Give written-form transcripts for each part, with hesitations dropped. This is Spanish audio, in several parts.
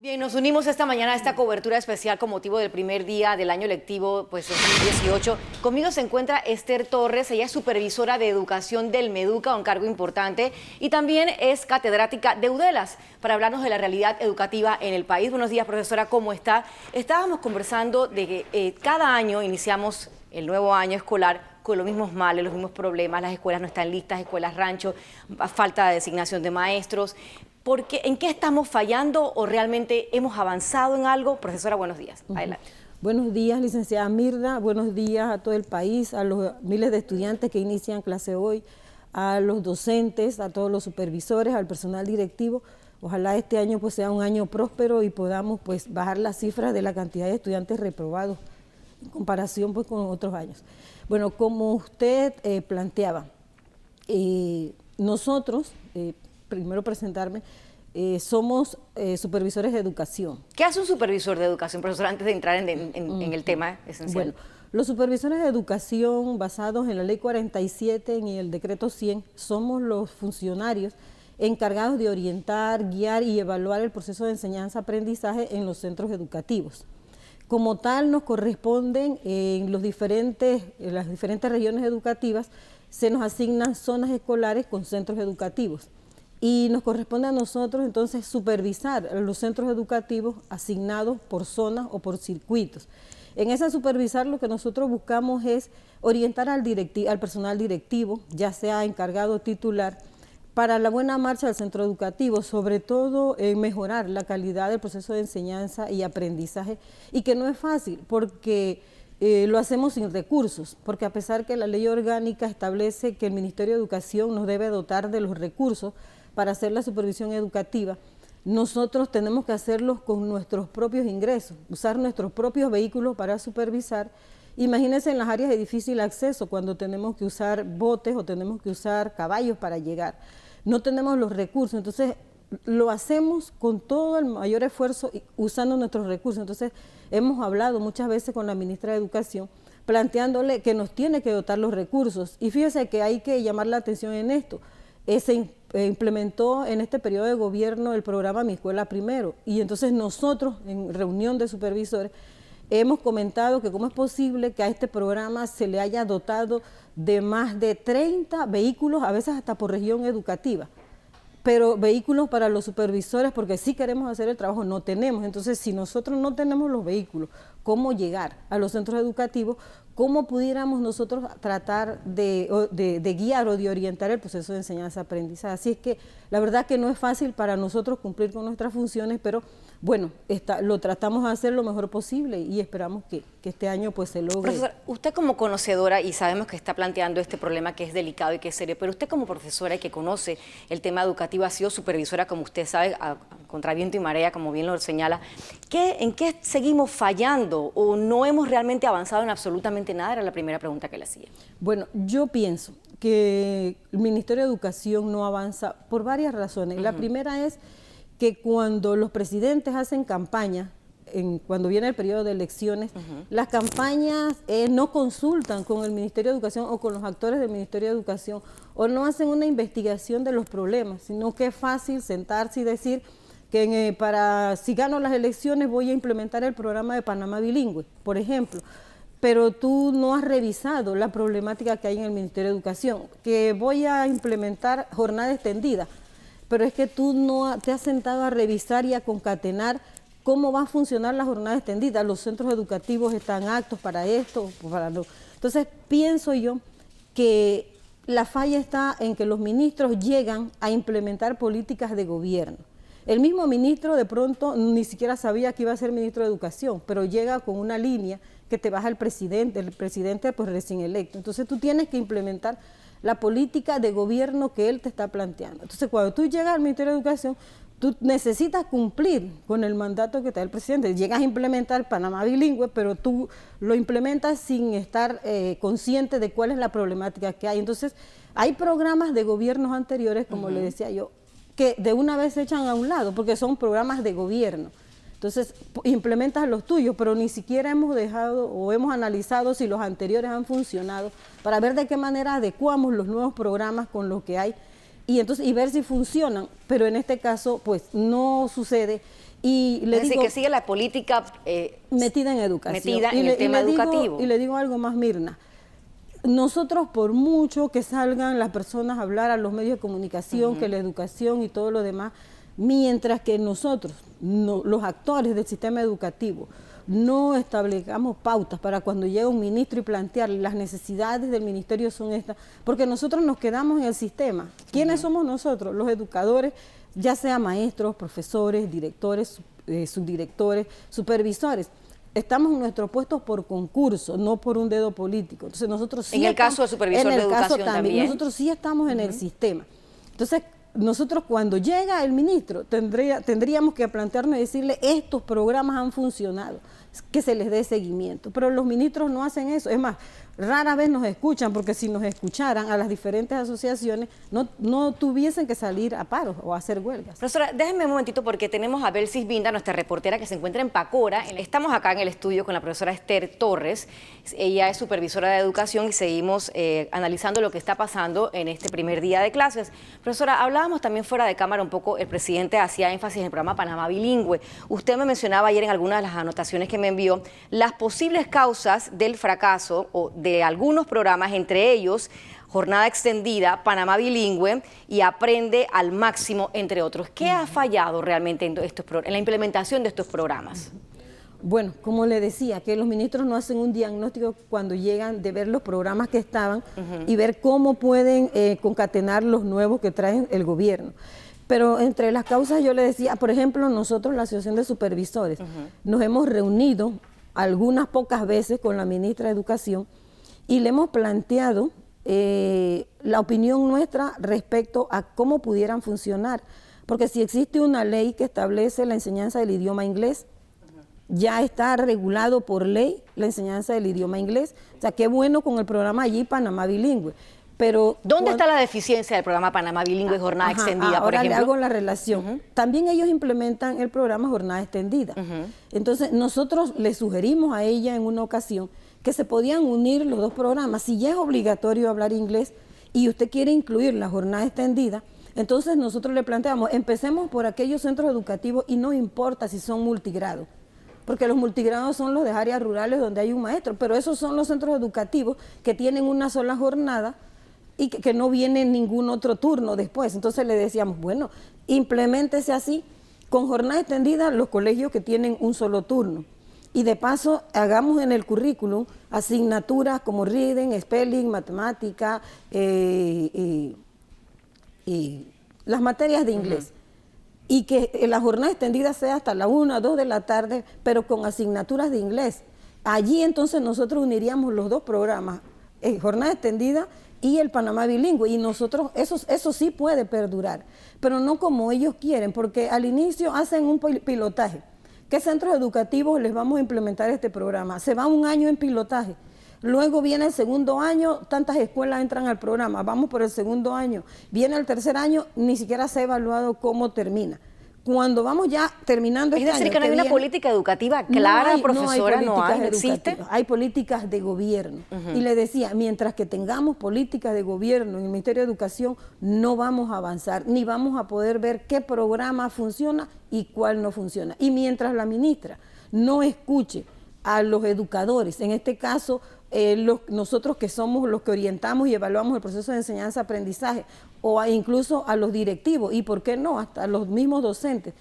Bien, nos unimos esta mañana a esta cobertura especial con motivo del primer día del año lectivo 2018. Conmigo se encuentra Esther Torres, ella es supervisora de educación del MEDUCA, un cargo importante, y también es catedrática de UDELAS, para hablarnos de la realidad educativa en el país. Buenos días, profesora, ¿cómo está? Estábamos conversando de que cada año iniciamos el nuevo año escolar con los mismos males, los mismos problemas. Las escuelas no están listas, escuelas rancho, falta de designación de maestros. ¿En qué estamos fallando o realmente hemos avanzado en algo? Profesora, buenos días. Adelante. Buenos días, licenciada Mirna. Buenos días a todo el país, a los miles de estudiantes que inician clase hoy, a los docentes, a todos los supervisores, al personal directivo. Ojalá este año pues sea un año próspero y podamos pues bajar las cifras de la cantidad de estudiantes reprobados en comparación pues con otros años. Bueno, como usted planteaba, nosotros, primero presentarme, somos supervisores de educación. ¿Qué hace un supervisor de educación, profesora, antes de entrar en el tema esencial? Bueno, los supervisores de educación basados en la Ley 47 y el Decreto 100 somos los funcionarios encargados de orientar, guiar y evaluar el proceso de enseñanza-aprendizaje en los centros educativos. Como tal, nos corresponden en las diferentes regiones educativas, se nos asignan zonas escolares con centros educativos. Y nos corresponde a nosotros entonces supervisar los centros educativos asignados por zonas o por circuitos. En esa supervisar lo que nosotros buscamos es orientar al personal directivo, ya sea encargado o titular, para la buena marcha del centro educativo, sobre todo en mejorar la calidad del proceso de enseñanza y aprendizaje, y que no es fácil porque lo hacemos sin recursos, porque a pesar que la ley orgánica establece que el Ministerio de Educación nos debe dotar de los recursos para hacer la supervisión educativa, nosotros tenemos que hacerlos con nuestros propios ingresos, usar nuestros propios vehículos para supervisar. Imagínense en las áreas de difícil acceso, cuando tenemos que usar botes o tenemos que usar caballos para llegar. No tenemos los recursos, entonces lo hacemos con todo el mayor esfuerzo usando nuestros recursos. Entonces hemos hablado muchas veces con la ministra de Educación, planteándole que nos tiene que dotar los recursos. Y fíjese que hay que llamar la atención en esto. Se implementó en este periodo de gobierno el programa Mi Escuela Primero, y entonces nosotros en reunión de supervisores hemos comentado que cómo es posible que a este programa se le haya dotado de más de 30 vehículos, a veces hasta por región educativa, pero vehículos para los supervisores, porque sí queremos hacer el trabajo, no tenemos. Entonces, si nosotros no tenemos los vehículos, ¿cómo llegar a los centros educativos? ¿Cómo pudiéramos nosotros tratar de guiar o de orientar el proceso de enseñanza-aprendizaje? Así es que la verdad que no es fácil para nosotros cumplir con nuestras funciones, pero bueno, lo tratamos de hacer lo mejor posible y esperamos que este año pues se logre. Profesora, usted como conocedora, y sabemos que está planteando este problema que es delicado y que es serio, pero usted como profesora y que conoce el tema educativo, ha sido supervisora, como usted sabe, contra viento y marea, como bien lo señala, ¿en qué seguimos fallando o no hemos realmente avanzado en absolutamente nada? Era la primera pregunta que le hacía. Bueno, yo pienso que el Ministerio de Educación no avanza por varias razones. La primera es que cuando los presidentes hacen campaña, cuando viene el periodo de elecciones, las campañas no consultan con el Ministerio de Educación o con los actores del Ministerio de Educación, o no hacen una investigación de los problemas, sino que es fácil sentarse y decir que si gano las elecciones voy a implementar el programa de Panamá Bilingüe, por ejemplo, pero tú no has revisado la problemática que hay en el Ministerio de Educación, que voy a implementar jornada extendida, pero es que tú no te has sentado a revisar y a concatenar cómo va a funcionar la jornada extendida. Los centros educativos están aptos para esto, para lo. Entonces, pienso yo que la falla está en que los ministros llegan a implementar políticas de gobierno. El mismo ministro de pronto ni siquiera sabía que iba a ser ministro de Educación, pero llega con una línea que te baja el presidente pues recién electo. Entonces, tú tienes que implementar la política de gobierno que él te está planteando. Entonces, cuando tú llegas al Ministerio de Educación, tú necesitas cumplir con el mandato que te da el presidente. Llegas a implementar Panamá Bilingüe, pero tú lo implementas sin estar consciente de cuál es la problemática que hay. Entonces, hay programas de gobiernos anteriores, como le decía yo, que de una vez se echan a un lado, porque son programas de gobierno. Entonces, implementas los tuyos, pero ni siquiera hemos dejado o hemos analizado si los anteriores han funcionado para ver de qué manera adecuamos los nuevos programas con lo que hay y ver si funcionan. Pero en este caso, pues no sucede Y le es decir, digo, que sigue la política metida en educación. metida en el tema educativo. Y le digo algo más, Mirna. Nosotros, por mucho que salgan las personas a hablar a los medios de comunicación, que la educación y todo lo demás, mientras que nosotros, los actores del sistema educativo, no establezcamos pautas para cuando llega un ministro y plantear las necesidades del ministerio son estas, porque nosotros nos quedamos en el sistema. ¿Quiénes somos nosotros? Los educadores, ya sea maestros, profesores, directores, subdirectores, supervisores. Estamos en nuestros puestos por concurso, no por un dedo político. Entonces nosotros sí en el caso del supervisor de educación también. Nosotros sí estamos en el sistema. Entonces, nosotros cuando llega el ministro tendríamos que plantearnos y decirle estos programas han funcionado, que se les dé seguimiento. Pero los ministros no hacen eso. Es más, rara vez nos escuchan, porque si nos escucharan a las diferentes asociaciones, no tuviesen que salir a paros o a hacer huelgas. Profesora, déjenme un momentito porque tenemos a Belsis Binda, nuestra reportera que se encuentra en Pacora. Estamos acá en el estudio con la profesora Esther Torres. Ella es supervisora de educación y seguimos analizando lo que está pasando en este primer día de clases. Profesora, hablábamos también fuera de cámara un poco, el presidente hacía énfasis en el programa Panamá Bilingüe. Usted me mencionaba ayer en algunas de las anotaciones que me envió las posibles causas del fracaso o de algunos programas, entre ellos Jornada Extendida, Panamá Bilingüe y Aprende al Máximo, entre otros. ¿Qué ha fallado realmente en la implementación de estos programas? Bueno, como le decía, que los ministros no hacen un diagnóstico cuando llegan de ver los programas que estaban y ver cómo pueden concatenar los nuevos que trae el gobierno. Pero entre las causas yo le decía, por ejemplo, nosotros, la Asociación de Supervisores, nos hemos reunido algunas pocas veces con la ministra de Educación y le hemos planteado la opinión nuestra respecto a cómo pudieran funcionar. Porque si existe una ley que establece la enseñanza del idioma inglés, ya está regulado por ley la enseñanza del idioma inglés. O sea, qué bueno con el programa allí Panamá Bilingüe. Pero ¿dónde está la deficiencia del programa Panamá Bilingüe y Jornada Extendida, por ejemplo? Ahora le hago la relación. También ellos implementan el programa Jornada Extendida. Entonces, nosotros le sugerimos a ella en una ocasión que se podían unir los dos programas. Si ya es obligatorio hablar inglés y usted quiere incluir la Jornada Extendida, entonces nosotros le planteamos, empecemos por aquellos centros educativos y no importa si son multigrados, porque los multigrados son los de áreas rurales donde hay un maestro, pero esos son los centros educativos que tienen una sola jornada y que no viene ningún otro turno después. Entonces le decíamos, bueno, impleméntese así, con jornada extendida los colegios que tienen un solo turno. Y de paso, hagamos en el currículum asignaturas como reading, spelling, matemática, y las materias de inglés. Y que la jornada extendida sea hasta la 1 o 2 de la tarde, pero con asignaturas de inglés. Allí entonces nosotros uniríamos los dos programas, jornada extendida y el Panamá Bilingüe, y nosotros, eso sí puede perdurar, pero no como ellos quieren, porque al inicio hacen un pilotaje. ¿Qué centros educativos les vamos a implementar este programa? Se va un año en pilotaje, luego viene el segundo año, tantas escuelas entran al programa, vamos por el segundo año, viene el tercer año, ni siquiera se ha evaluado cómo termina. Cuando vamos ya terminando este año... Es decir, que no hay una política educativa clara, profesora, no existe. Hay políticas de gobierno. Y le decía, mientras que tengamos políticas de gobierno en el Ministerio de Educación, no vamos a avanzar, ni vamos a poder ver qué programa funciona y cuál no funciona. Y mientras la ministra no escuche a los educadores, en este caso, nosotros que somos los que orientamos y evaluamos el proceso de enseñanza-aprendizaje, o incluso a los directivos, y por qué no, hasta a los mismos docentes,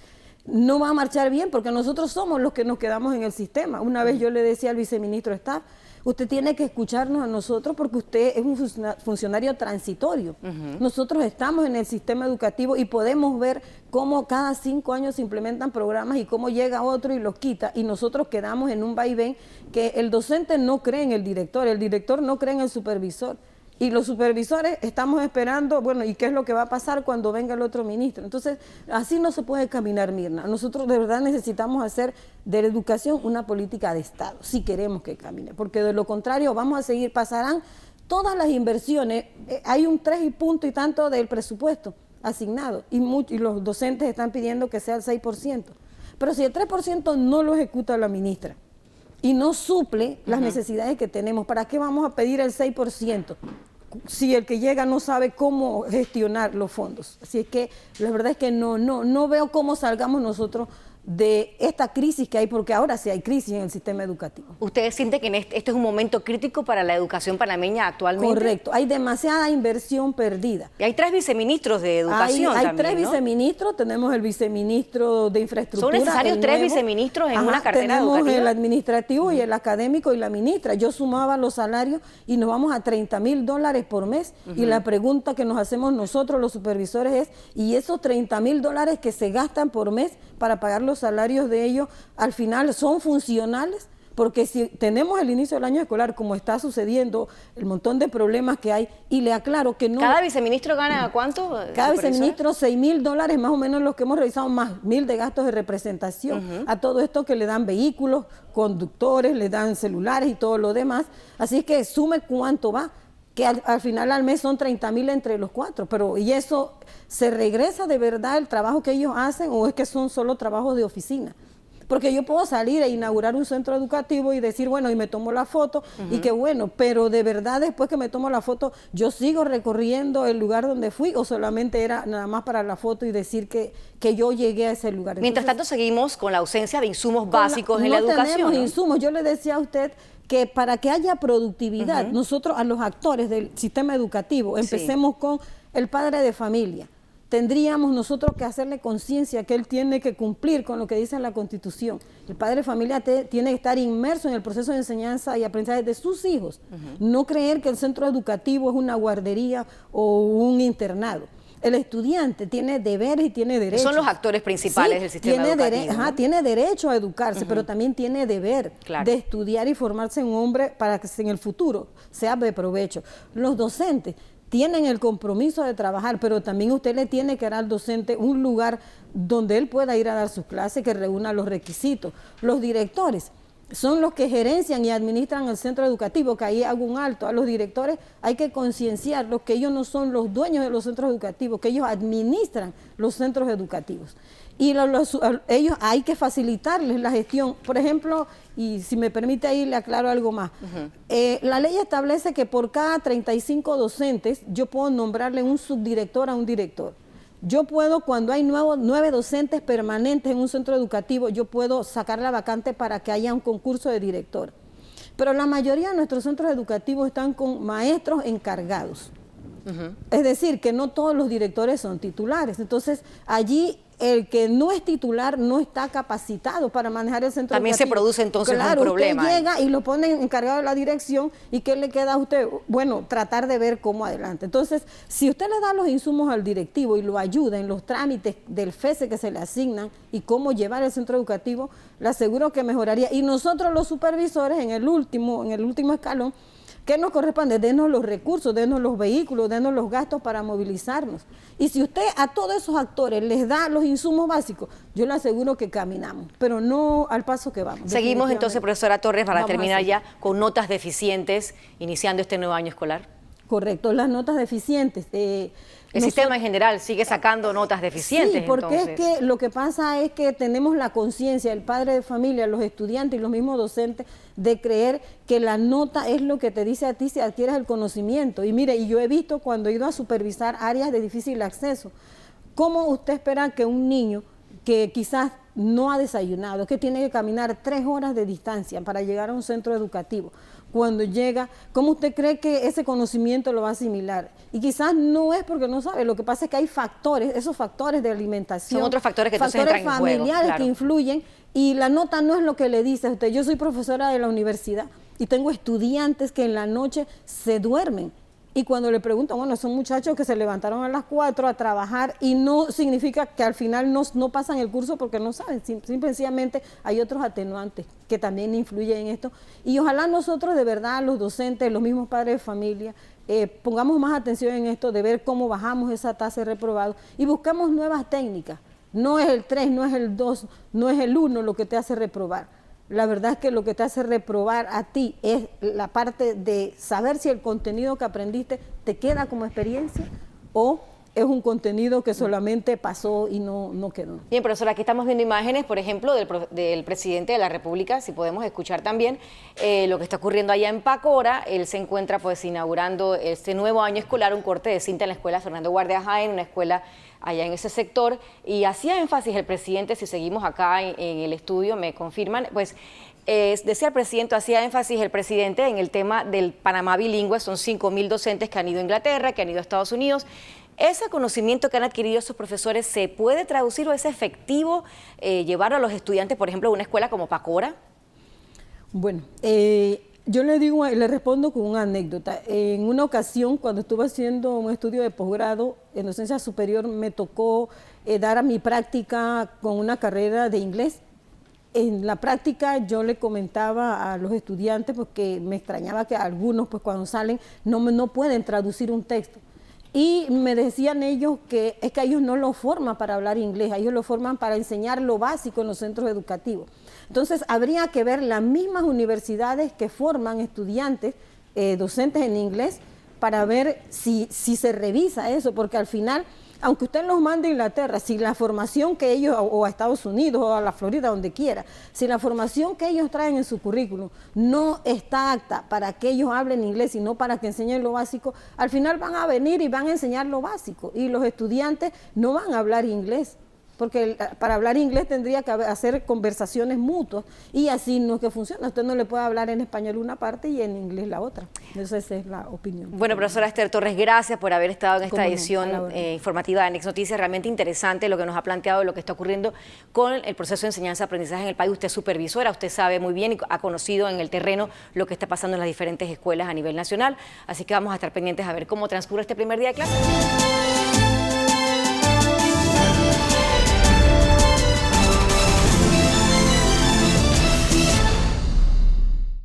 no va a marchar bien porque nosotros somos los que nos quedamos en el sistema. Una vez yo le decía al viceministro Staff, usted tiene que escucharnos a nosotros porque usted es un funcionario transitorio. Nosotros estamos en el sistema educativo y podemos ver cómo cada 5 años se implementan programas y cómo llega otro y los quita, y nosotros quedamos en un vaivén que el docente no cree en el director no cree en el supervisor. Y los supervisores estamos esperando, bueno, ¿y qué es lo que va a pasar cuando venga el otro ministro? Entonces, así no se puede caminar, Mirna. Nosotros de verdad necesitamos hacer de la educación una política de Estado, si queremos que camine, porque de lo contrario vamos a seguir, pasarán todas las inversiones, hay un 3 y punto y tanto del presupuesto asignado, y los docentes están pidiendo que sea el 6%. Pero si el 3% no lo ejecuta la ministra, y no suple las necesidades que tenemos, ¿para qué vamos a pedir el 6%? Si el que llega no sabe cómo gestionar los fondos. Así es que la verdad es que no veo cómo salgamos nosotros de esta crisis que hay, porque ahora sí hay crisis en el sistema educativo. ¿Ustedes sienten que este es un momento crítico para la educación panameña actualmente? Correcto, hay demasiada inversión perdida. Y hay 3 viceministros de educación Hay también, 3 ¿no? viceministros, tenemos el viceministro de infraestructura. ¿Son necesarios 3 viceministros en una cartera tenemos educativa? el administrativo y el académico y la ministra. Yo sumaba los salarios y nos vamos a $30,000 por mes. Y la pregunta que nos hacemos nosotros los supervisores es, ¿y esos $30,000 que se gastan por mes para pagar los salarios de ellos, al final son funcionales? Porque si tenemos el inicio del año escolar, como está sucediendo, el montón de problemas que hay, y le aclaro que no... ¿Cada viceministro gana cuánto? Cada viceministro, $6,000, más o menos los que hemos revisado, más 1,000 de gastos de representación. A todo esto que le dan vehículos, conductores, le dan celulares y todo lo demás. Así que sume cuánto va, que al final al mes son 30,000 entre los 4. Pero, ¿y eso se regresa de verdad el trabajo que ellos hacen o es que son solo trabajos de oficina? Porque yo puedo salir e inaugurar un centro educativo y decir, bueno, y me tomo la foto, y qué bueno, pero de verdad después que me tomo la foto, ¿yo sigo recorriendo el lugar donde fui o solamente era nada más para la foto y decir que yo llegué a ese lugar? Mientras tanto, seguimos con la ausencia de insumos básicos en la no educación. tenemos insumos. Yo le decía a usted que para que haya productividad, nosotros a los actores del sistema educativo, empecemos con el padre de familia. Tendríamos nosotros que hacerle conciencia que él tiene que cumplir con lo que dice la Constitución. El padre de familia tiene que estar inmerso en el proceso de enseñanza y aprendizaje de sus hijos. No creer que el centro educativo es una guardería o un internado. El estudiante tiene deberes y tiene derechos. Son los actores principales del sistema educativo. Tiene derecho a educarse, pero también tiene deber de estudiar y formarse en un hombre para que en el futuro sea de provecho. Los docentes tienen el compromiso de trabajar, pero también usted le tiene que dar al docente un lugar donde él pueda ir a dar sus clases, que reúna los requisitos. Los directores son los que gerencian y administran el centro educativo, que ahí hago un alto. A los directores hay que concienciarlos que ellos no son los dueños de los centros educativos, que ellos administran los centros educativos. Y ellos hay que facilitarles la gestión. Por ejemplo, y si me permite ahí le aclaro algo más. La ley establece que por cada 35 docentes yo puedo nombrarle un subdirector a un director. Yo puedo, cuando hay 9 docentes permanentes en un centro educativo, yo puedo sacar la vacante para que haya un concurso de director. Pero la mayoría de nuestros centros educativos están con maestros encargados. Es decir, que no todos los directores son titulares. Entonces, allí el que no es titular no está capacitado para manejar el centro También educativo. se produce entonces un problema. Usted llega y lo pone encargado de la dirección y ¿qué le queda a usted? Bueno, tratar de ver cómo adelante. Entonces, si usted le da los insumos al directivo y lo ayuda en los trámites del FESE que se le asignan y cómo llevar el centro educativo, le aseguro que mejoraría. Y nosotros los supervisores en el último escalón, ¿qué nos corresponde? Denos los recursos, denos los vehículos, denos los gastos para movilizarnos. Y si usted a todos esos actores les da los insumos básicos, yo le aseguro que caminamos, pero no al paso que vamos. Seguimos entonces, profesora Torres, para terminar ya con notas deficientes, iniciando este nuevo año escolar. Correcto, las notas deficientes. El sistema en general sigue sacando notas deficientes. Sí, porque entonces, es que lo que pasa es que tenemos la conciencia, el padre de familia, los estudiantes y los mismos docentes, de creer que la nota es lo que te dice a ti si adquieres el conocimiento. Y mire, y yo he visto cuando he ido a supervisar áreas de difícil acceso, ¿cómo usted espera que un niño que quizás no ha desayunado, que tiene que caminar 3 horas de distancia para llegar a un centro educativo, cuando llega, ¿cómo usted cree que ese conocimiento lo va a asimilar? Y quizás no es porque no sabe, lo que pasa es que hay factores, esos factores de alimentación, son otros factores que entonces entran en juego, familiares claro, que influyen, y la nota no es lo que le dice a usted. Yo soy profesora de la universidad y tengo estudiantes que en la noche se duermen. Y cuando le preguntan, bueno, son muchachos que se levantaron a las 4 a trabajar y no significa que al final no pasan el curso porque no saben, simplemente hay otros atenuantes que también influyen en esto. Y ojalá nosotros de verdad, los docentes, los mismos padres de familia, pongamos más atención en esto de ver cómo bajamos esa tasa de reprobados y buscamos nuevas técnicas. No es el 3, no es el 2, no es el 1 lo que te hace reprobar. La verdad es que lo que te hace reprobar a ti es la parte de saber si el contenido que aprendiste te queda como experiencia o es un contenido que solamente pasó y no quedó. Bien, profesora, aquí estamos viendo imágenes, por ejemplo, del presidente de la República, si podemos escuchar también lo que está ocurriendo allá en Pacora. Él se encuentra pues inaugurando este nuevo año escolar, un corte de cinta en la escuela Fernando Guardia Jaén, una escuela allá en ese sector, y hacía énfasis el presidente, si seguimos acá en el estudio, me confirman, pues decía el presidente, hacía énfasis el presidente en el tema del Panamá bilingüe. Son 5.000 docentes que han ido a Inglaterra, que han ido a Estados Unidos. ¿Ese conocimiento que han adquirido esos profesores se puede traducir o es efectivo llevarlo a los estudiantes, por ejemplo, a una escuela como Pacora? Bueno, yo le respondo con una anécdota. En una ocasión, cuando estuve haciendo un estudio de posgrado en docencia superior, me tocó dar a mi práctica con una carrera de inglés. En la práctica yo le comentaba a los estudiantes porque me extrañaba que algunos pues cuando salen no pueden traducir un texto. Y me decían ellos que es que ellos no lo forman para hablar inglés, ellos lo forman para enseñar lo básico en los centros educativos. Entonces habría que ver las mismas universidades que forman estudiantes, docentes en inglés, para ver si se revisa eso, porque al final, aunque usted los mande a Inglaterra, si la formación que ellos, o a Estados Unidos, o a la Florida, donde quiera, si la formación que ellos traen en su currículum no está apta para que ellos hablen inglés, sino para que enseñen lo básico, al final van a venir y van a enseñar lo básico, y los estudiantes no van a hablar inglés, porque para hablar inglés tendría que hacer conversaciones mutuas, y así no es que funciona. Usted no le puede hablar en español una parte y en inglés la otra. Esa es la opinión. Bueno, profesora Esther Torres, gracias por haber estado en esta edición informativa de Next Noticias. Realmente interesante lo que nos ha planteado, lo que está ocurriendo con el proceso de enseñanza-aprendizaje en el país. Usted es supervisora, usted sabe muy bien y ha conocido en el terreno lo que está pasando en las diferentes escuelas a nivel nacional. Así que vamos a estar pendientes a ver cómo transcurre este primer día de clase.